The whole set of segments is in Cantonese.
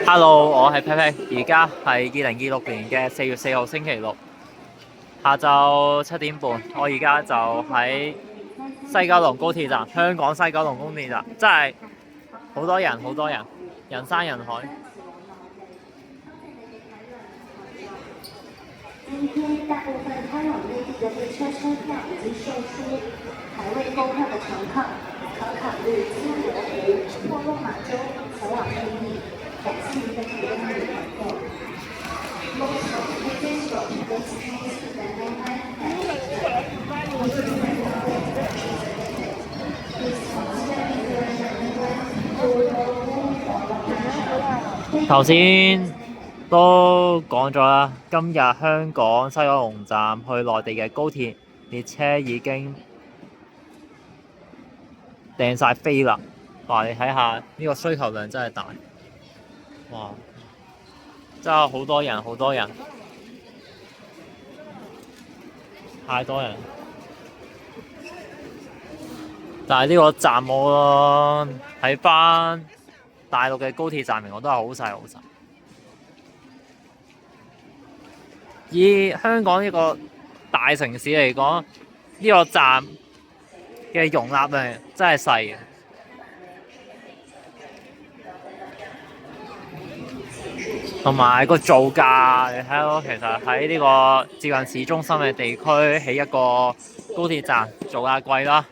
Hello，我係 Pepe，而家係2026年嘅4月4號星期六，下晝7點半。我而家就喺西九龍高鐵站，香港西九龍高鐵站，真係好多人，好多人，人山人海。今天大部分开往内地的列车车票已經售出，還未購票的乘客可考慮經羅湖或落馬洲前往內地。感謝您的體諒與等候。頭先都講咗啦，今日香港西九龍站去內地嘅高鐵列車已經訂晒飛啦。哇！你睇下呢個需求量真係大，哇！真係好多人，好多人，太多人。但係呢個站我睇翻大陸嘅高鐵站名，我都係好細好細。以香港呢個大城市嚟講，呢個站嘅容納量真係細嘅。同埋個造價，你睇到其實喺呢個接近市中心嘅地區起一個高鐵站，造價貴啦。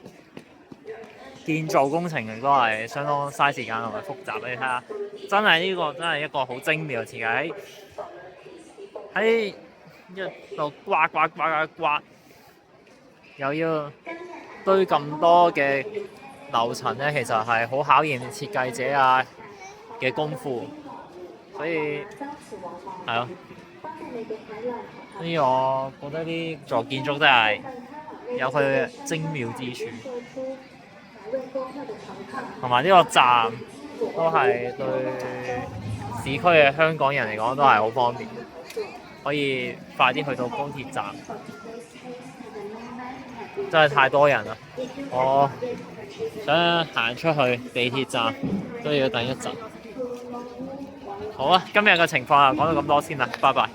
建造工程亦都係相當嘥時間同埋複雜。你睇下，真係呢個真係一個好精妙嘅設計，喺一度刮，又要堆咁多嘅樓層咧，其實係好考驗設計者啊嘅功夫。所以係咯，所以我覺得呢座建築真係有佢嘅精妙之處，同埋呢個站都係對市區嘅香港人嚟講都係好方便，可以快啲去到高鐵站。真係太多人啦！我想行出去地鐵站都要等一陣。好啊，今日嘅情況就講到咁多先啦，拜拜。